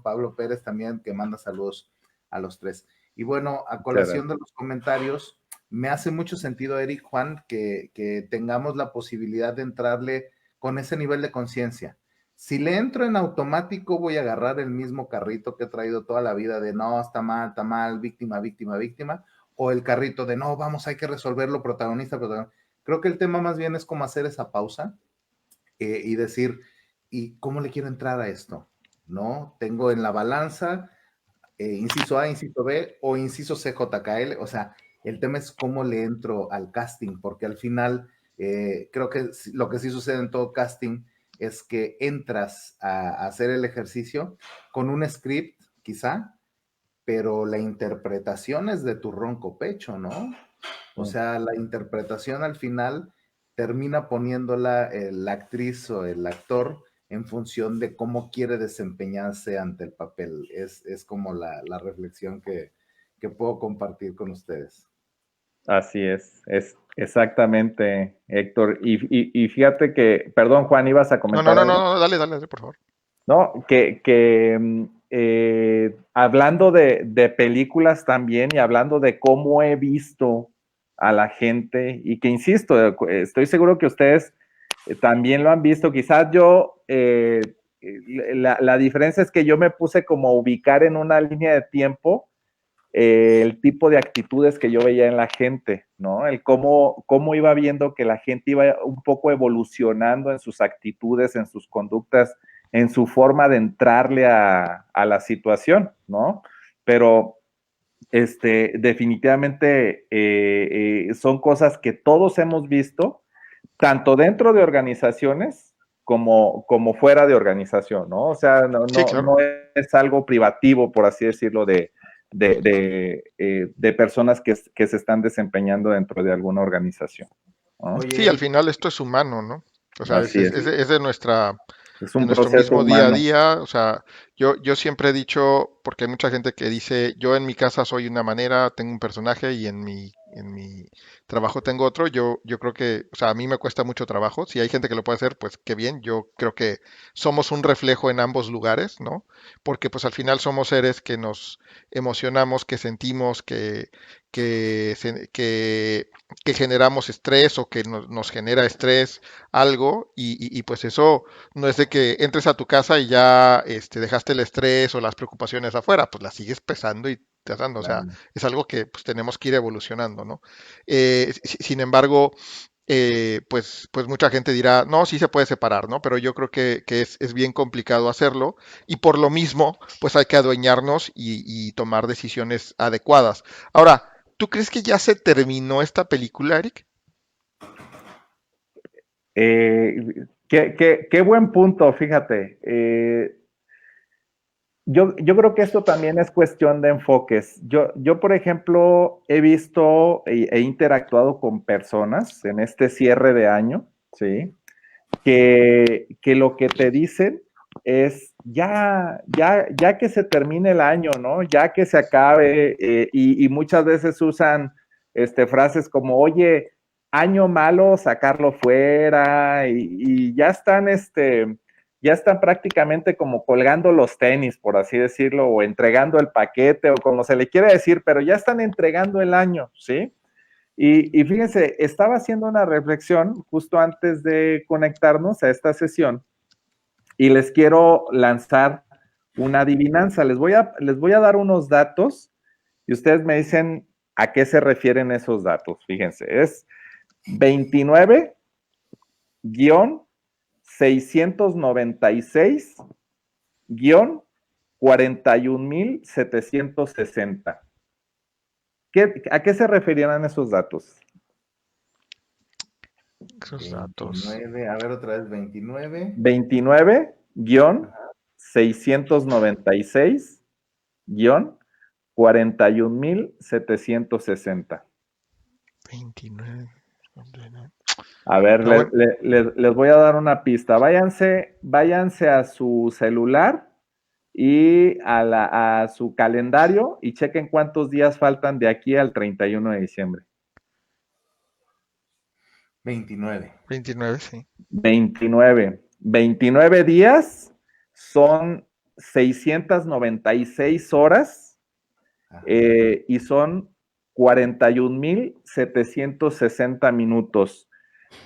Pablo Pérez también, que manda saludos a los tres. Y bueno, a Muchas colación gracias. de los comentarios, me hace mucho sentido, Eric, Juan, que tengamos la posibilidad de entrarle con ese nivel de conciencia. Si le entro en automático, voy a agarrar el mismo carrito que he traído toda la vida de no, está mal, víctima, víctima, víctima, o el carrito de no, vamos, hay que resolverlo, protagonista, protagonista. Creo que el tema más bien es cómo hacer esa pausa y decir, ¿y cómo le quiero entrar a esto? ¿No? Tengo en la balanza inciso A, inciso B o inciso CJKL, o sea, el tema es cómo le entro al casting, porque al final creo que lo que sí sucede en todo casting es que entras a hacer el ejercicio con un script, quizá, pero la interpretación es de tu ronco pecho, ¿no? O sea, la interpretación al final termina poniéndola la actriz o el actor en función de cómo quiere desempeñarse ante el papel. Es como la reflexión que puedo compartir con ustedes. Así es exactamente, Héctor. Y fíjate que, perdón, Juan, ibas a No, no, comentar no, no, algo. no, dale, dale, dale, por favor. No, hablando de películas también y hablando de cómo he visto a la gente y que insisto, estoy seguro que ustedes también lo han visto. Quizás yo, la diferencia es que yo me puse como a ubicar en una línea de tiempo el tipo de actitudes que yo veía en la gente, ¿no? El cómo iba viendo que la gente iba un poco evolucionando en sus actitudes, en sus conductas, en su forma de entrarle a la situación, ¿no? Pero definitivamente son cosas que todos hemos visto, tanto dentro de organizaciones como fuera de organización, ¿no? O sea, Sí, claro. no es algo privativo, por así decirlo, de personas que se están desempeñando dentro de alguna organización, ¿no? Oye, Sí, al Eric, final esto es humano, ¿no? O sea, Así es. es de nuestra, Es de un nuestro proceso mismo día a humano. día. O sea, yo siempre he dicho, porque hay mucha gente que dice, yo en mi casa soy una manera, tengo un personaje y en mi trabajo tengo otro. Yo creo que, o sea, a mí me cuesta mucho trabajo. Si hay gente que lo puede hacer, pues qué bien. Yo creo que somos un reflejo en ambos lugares, ¿no? Porque pues al final somos seres que nos emocionamos, que sentimos, que generamos estrés o que nos genera estrés algo y pues eso no es de que entres a tu casa y ya dejaste el estrés o las preocupaciones afuera, pues las sigues pesando y tratando, o sea, Claro. es algo que pues tenemos que ir evolucionando, ¿no? Sin embargo, pues mucha gente dirá, no, sí se puede separar, ¿no? Pero yo creo que es bien complicado hacerlo y por lo mismo, pues hay que adueñarnos y tomar decisiones adecuadas. Ahora, ¿tú crees que ya se terminó esta película, Eric? Qué buen punto, fíjate. Yo creo que esto también es cuestión de enfoques. Yo por ejemplo, he visto e interactuado con personas en este cierre de año, ¿sí? Que lo que te dicen es ya que se termine el año, ¿no? Ya que se acabe, y muchas veces usan frases como, oye, año malo, sacarlo fuera, y ya están prácticamente como colgando los tenis, por así decirlo, o entregando el paquete, o como se le quiere decir, pero ya están entregando el año, ¿sí? Y fíjense, estaba haciendo una reflexión justo antes de conectarnos a esta sesión y les quiero lanzar una adivinanza. Les voy a dar unos datos y ustedes me dicen a qué se refieren esos datos. Fíjense, es 29-696 41.760. ¿A qué se referirán esos datos? Esos datos. 29, a ver otra vez, 29. 29-696-41.760. 29. A ver, No, bueno. les voy a dar una pista. Váyanse a su celular y a su calendario y chequen cuántos días faltan de aquí al 31 de diciembre. 29. 29, sí. 29 días son 696 horas y son 41.760 minutos.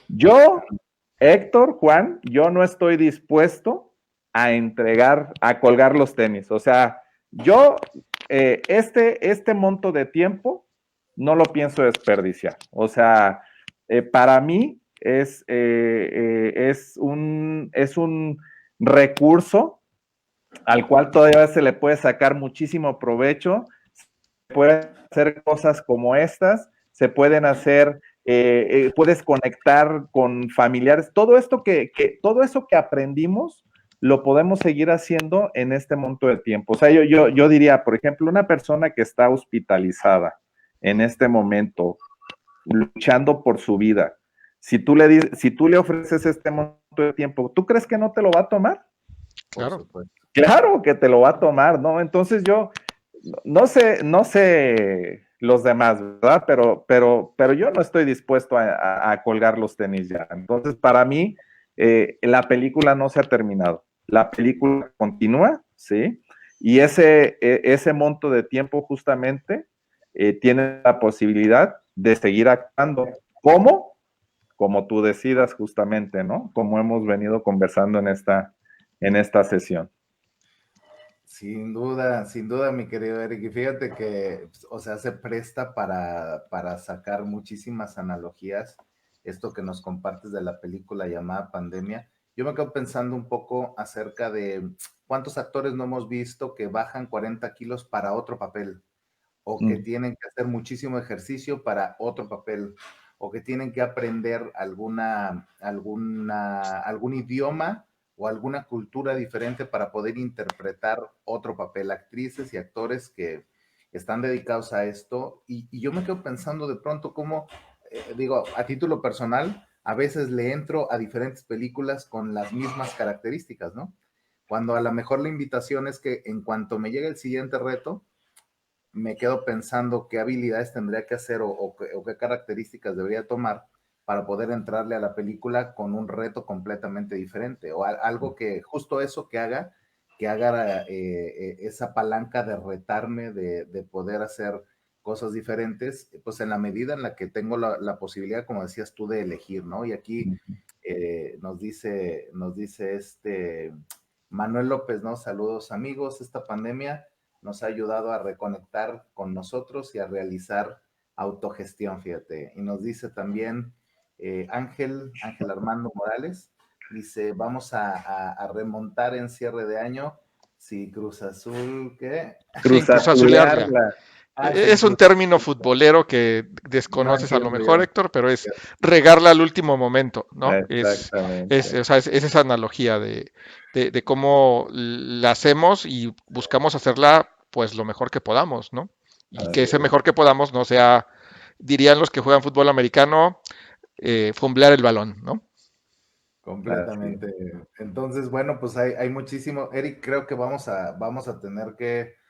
Yo, Héctor, Juan, yo no estoy dispuesto a colgar los tenis. O sea, yo este monto de tiempo no lo pienso desperdiciar. O sea, para mí es un recurso al cual todavía se le puede sacar muchísimo provecho. Se pueden hacer cosas como estas, se pueden hacer, puedes conectar con familiares. Todo eso que aprendimos lo podemos seguir haciendo en este monto de tiempo. O sea, yo diría, por ejemplo, una persona que está hospitalizada en este momento, luchando por su vida, si tú le ofreces este monto de tiempo, ¿tú crees que no te lo va a tomar? Claro. Claro que te lo va a tomar, ¿no? Entonces yo no sé los demás, ¿verdad? Pero yo no estoy dispuesto a colgar los tenis ya. Entonces, para mí, la película no se ha terminado. La película continúa, ¿sí? Y ese monto de tiempo justamente tiene la posibilidad de seguir actuando. ¿Cómo? Como tú decidas justamente, ¿no? Como hemos venido conversando en esta sesión. Sin duda, mi querido Eric. Y fíjate que, o sea, se presta para sacar muchísimas analogías. Esto que nos compartes de la película llamada Pandemia. Yo me quedo pensando un poco acerca de cuántos actores no hemos visto que bajan 40 kilos para otro papel, o que tienen que hacer muchísimo ejercicio para otro papel, o que tienen que aprender algún idioma o alguna cultura diferente para poder interpretar otro papel. Actrices y actores que están dedicados a esto. Y yo me quedo pensando de pronto cómo, digo, a título personal, a veces le entro a diferentes películas con las mismas características, ¿no? Cuando a lo mejor la invitación es que en cuanto me llegue el siguiente reto, me quedo pensando qué habilidades tendría que hacer o qué características debería tomar para poder entrarle a la película con un reto completamente diferente, o algo que, justo eso que haga esa palanca de retarme, de poder hacer cosas diferentes, pues en la medida en la que tengo la posibilidad, como decías tú, de elegir, ¿no? Y aquí nos dice Manuel López, ¿no? Saludos amigos, esta pandemia nos ha ayudado a reconectar con nosotros y a realizar autogestión, fíjate. Y nos dice también Ángel Armando Morales, dice, vamos a remontar en cierre de año. Sí, Cruz Azul, ¿qué? Cruz Azulearla. Es un término futbolero que desconoces a lo mejor, Héctor, pero es regarla al último momento, ¿no? Exactamente. O sea, es esa analogía de cómo la hacemos y buscamos hacerla pues lo mejor que podamos, ¿no? Y que ese mejor que podamos no sea, dirían los que juegan fútbol americano, fumblear el balón, ¿no? Completamente. Entonces, bueno, pues hay muchísimo. Eric, creo que vamos a tener que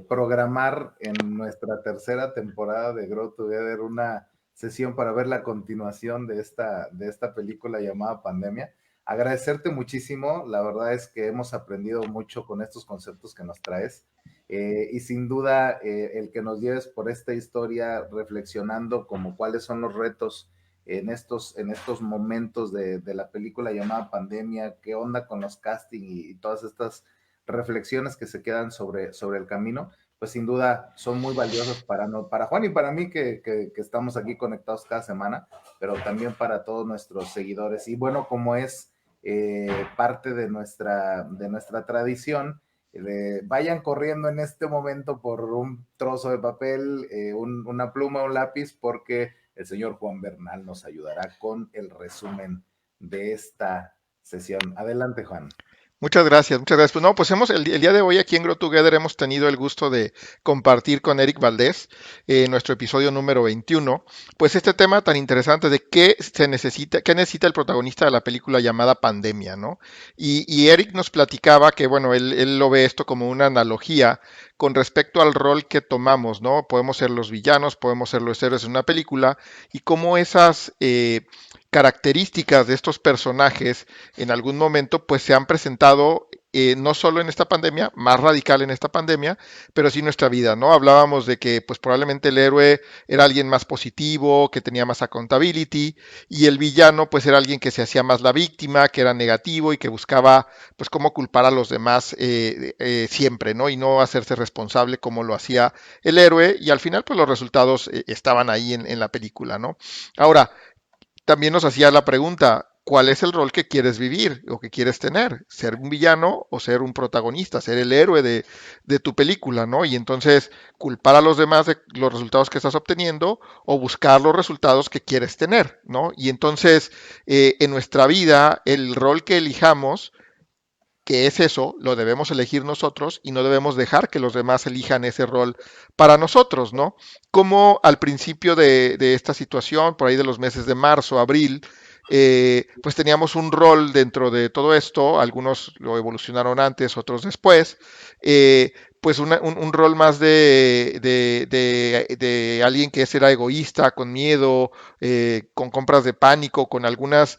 programar en nuestra tercera temporada de Grow Together una sesión para ver la continuación de esta película llamada Pandemia. Agradecerte muchísimo, la verdad es que hemos aprendido mucho con estos conceptos que nos traes, y sin duda el que nos lleves por esta historia reflexionando como cuáles son los retos en estos momentos de la película llamada Pandemia, qué onda con los casting y todas estas reflexiones que se quedan sobre el camino, pues sin duda son muy valiosas para Juan y para mí que estamos aquí conectados cada semana, pero también para todos nuestros seguidores. Y bueno, como es parte de nuestra tradición. Vayan corriendo en este momento por un trozo de papel, una pluma, un lápiz, porque el señor Juan Bernal nos ayudará con el resumen de esta sesión. Adelante, Juan. Muchas gracias, muchas gracias. Pues no, pues el día de hoy aquí en Grow Together hemos tenido el gusto de compartir con Eric Valdés nuestro episodio número 21, pues este tema tan interesante de qué necesita el protagonista de la película llamada Pandemia, ¿no? Y Eric nos platicaba que, bueno, él lo ve esto como una analogía con respecto al rol que tomamos, ¿no? Podemos ser los villanos, podemos ser los héroes en una película, y cómo esas características de estos personajes en algún momento pues se han presentado no solo en esta pandemia, más radical en esta pandemia, pero sí en nuestra vida, ¿no? Hablábamos de que pues probablemente el héroe era alguien más positivo, que tenía más accountability, y el villano pues era alguien que se hacía más la víctima, que era negativo y que buscaba pues cómo culpar a los demás siempre, ¿no? Y no hacerse responsable como lo hacía el héroe, y al final pues los resultados estaban ahí en la película, ¿no? Ahora, también nos hacía la pregunta, ¿cuál es el rol que quieres vivir o que quieres tener? ¿Ser un villano o ser un protagonista? ¿Ser el héroe de tu película, ¿no? Y entonces culpar a los demás de los resultados que estás obteniendo o buscar los resultados que quieres tener, ¿no? Y entonces en nuestra vida el rol que elijamos, que es eso, lo debemos elegir nosotros y no debemos dejar que los demás elijan ese rol para nosotros, ¿no? Como al principio de esta situación, por ahí de los meses de marzo, abril, pues teníamos un rol dentro de todo esto, algunos lo evolucionaron antes, otros después, pues un rol más de alguien que era egoísta, con miedo, con compras de pánico, con algunas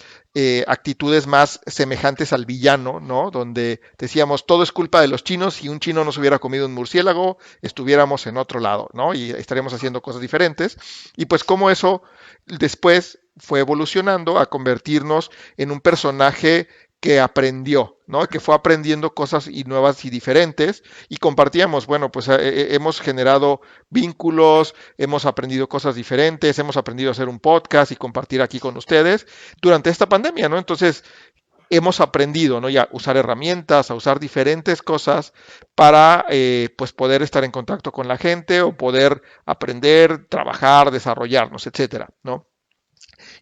actitudes más semejantes al villano, ¿no? Donde decíamos, todo es culpa de los chinos, si un chino nos hubiera comido un murciélago, estuviéramos en otro lado, ¿no? Y estaríamos haciendo cosas diferentes. Y pues como eso después fue evolucionando a convertirnos en un personaje que aprendió, ¿no? Que fue aprendiendo cosas y nuevas y diferentes, y compartíamos, bueno, pues hemos generado vínculos, hemos aprendido cosas diferentes, hemos aprendido a hacer un podcast y compartir aquí con ustedes durante esta pandemia, ¿no? Entonces, hemos aprendido, ¿no? Ya a usar herramientas, a usar diferentes cosas para, pues, poder estar en contacto con la gente o poder aprender, trabajar, desarrollarnos, etcétera, ¿no?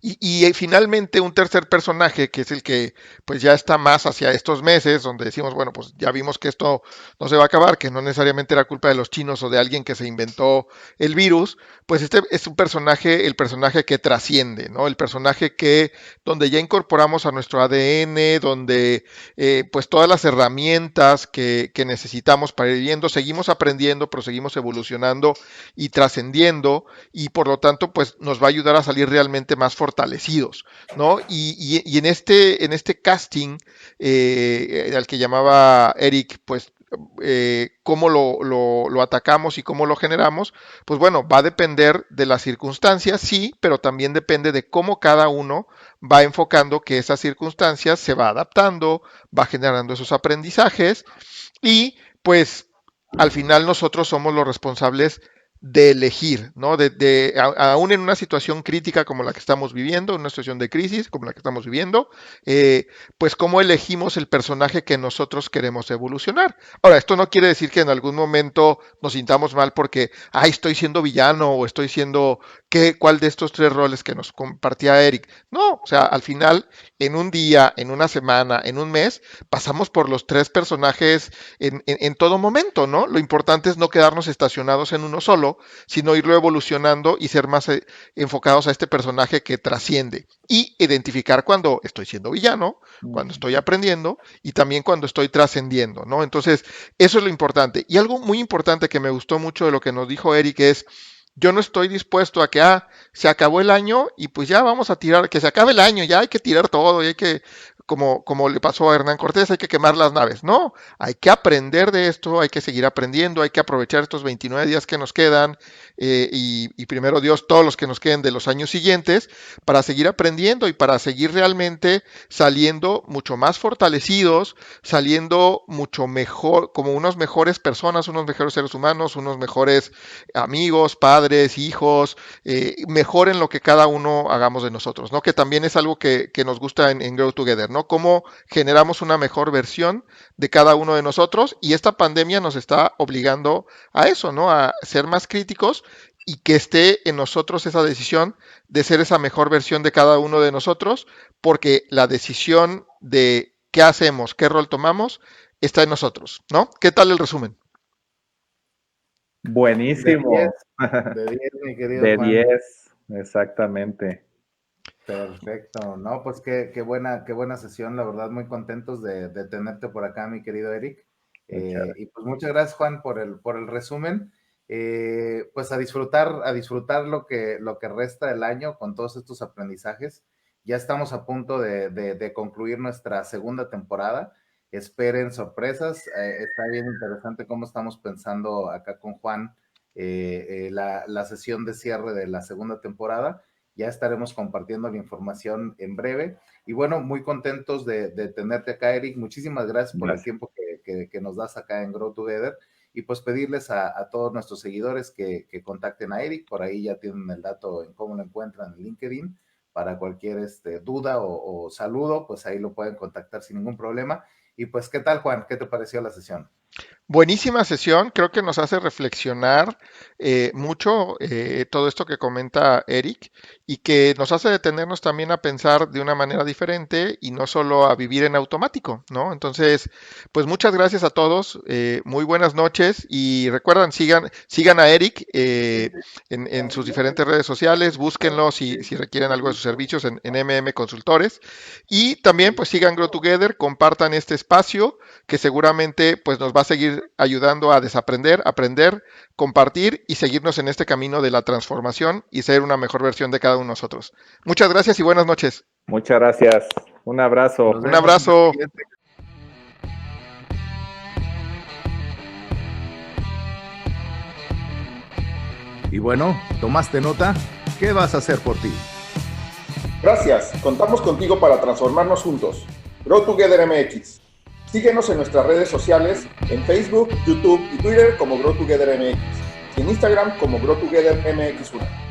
Y finalmente un tercer personaje, que es el que pues ya está más hacia estos meses, donde decimos, bueno, pues ya vimos que esto no se va a acabar, que no necesariamente era culpa de los chinos o de alguien que se inventó el virus, pues este es un personaje, el personaje que trasciende, ¿no? El personaje que, donde ya incorporamos a nuestro ADN, donde pues todas las herramientas que necesitamos para ir viendo, seguimos aprendiendo, pero seguimos evolucionando y trascendiendo, y por lo tanto pues nos va a ayudar a salir realmente más fortalecidos, ¿no? Y en este casting al que llamaba Eric, pues cómo lo atacamos y cómo lo generamos, pues bueno, va a depender de las circunstancias, sí, pero también depende de cómo cada uno va enfocando que esas circunstancias se va adaptando, va generando esos aprendizajes, y pues al final nosotros somos los responsables de elegir, ¿no? Aún en una situación crítica como la que estamos viviendo, en una situación de crisis como la que estamos viviendo, pues cómo elegimos el personaje que nosotros queremos evolucionar. Ahora, esto no quiere decir que en algún momento nos sintamos mal porque, ay, estoy siendo villano o estoy siendo, ¿cuál de estos tres roles que nos compartía Eric? No, o sea, al final, en un día, en una semana, en un mes, pasamos por los tres personajes en todo momento, ¿no? Lo importante es no quedarnos estacionados en uno solo, sino irlo evolucionando y ser más enfocados a este personaje que trasciende. Y identificar cuando estoy siendo villano, cuando estoy aprendiendo y también cuando estoy trascendiendo, ¿no? Entonces, eso es lo importante. Y algo muy importante que me gustó mucho de lo que nos dijo Eric es, yo no estoy dispuesto a que, se acabó el año y pues ya vamos a tirar, que se acabe el año, ya hay que tirar todo y hay que, como le pasó a Hernán Cortés, hay que quemar las naves. No, hay que aprender de esto, hay que seguir aprendiendo, hay que aprovechar estos 29 días que nos quedan y primero Dios, todos los que nos queden de los años siguientes, para seguir aprendiendo y para seguir realmente saliendo mucho más fortalecidos, saliendo mucho mejor, como unos mejores personas, unos mejores seres humanos, unos mejores amigos, padres, hijos, mejor en lo que cada uno hagamos de nosotros, ¿no? Que también es algo que nos gusta en Grow Together, ¿no? ¿no? Cómo generamos una mejor versión de cada uno de nosotros, y esta pandemia nos está obligando a eso, ¿no? A ser más críticos y que esté en nosotros esa decisión de ser esa mejor versión de cada uno de nosotros, porque la decisión de qué hacemos, qué rol tomamos, está en nosotros, ¿no? ¿Qué tal el resumen? Buenísimo. De 10, mi querido De Juan. 10, exactamente. Perfecto, no, pues qué buena sesión, la verdad, muy contentos de tenerte por acá, mi querido Eric. Y pues muchas gracias, Juan, por el resumen. Pues a disfrutar lo que resta del año con todos estos aprendizajes. Ya estamos a punto de concluir nuestra segunda temporada. Esperen sorpresas. Está bien interesante cómo estamos pensando acá con Juan la sesión de cierre de la segunda temporada. Ya estaremos compartiendo la información en breve. Y bueno, muy contentos de tenerte acá, Eric. Muchísimas gracias por el tiempo que nos das acá en Grow Together. Y pues pedirles a todos nuestros seguidores que contacten a Eric. Por ahí ya tienen el dato en cómo lo encuentran en LinkedIn. Para cualquier duda o saludo, pues ahí lo pueden contactar sin ningún problema. Y pues, ¿qué tal, Juan? ¿Qué te pareció la sesión? Buenísima sesión, creo que nos hace reflexionar mucho todo esto que comenta Eric, y que nos hace detenernos también a pensar de una manera diferente y no solo a vivir en automático, ¿no? Entonces, pues muchas gracias a todos, muy buenas noches, y recuerdan, sigan a Eric en sus diferentes redes sociales, búsquenlo si requieren algo de sus servicios en MM Consultores, y también pues sigan Grow Together, compartan este espacio que seguramente pues nos va a seguir ayudando a desaprender, aprender, compartir y seguirnos en este camino de la transformación y ser una mejor versión de cada uno de nosotros. Muchas gracias y buenas noches. Muchas gracias. Un abrazo. Un abrazo. Y bueno, ¿tomaste nota? ¿Qué vas a hacer por ti? Gracias, contamos contigo para transformarnos juntos. Grow Together MX. Síguenos en nuestras redes sociales, en Facebook, YouTube y Twitter como Grow Together MX, y en Instagram como Grow Together MX1.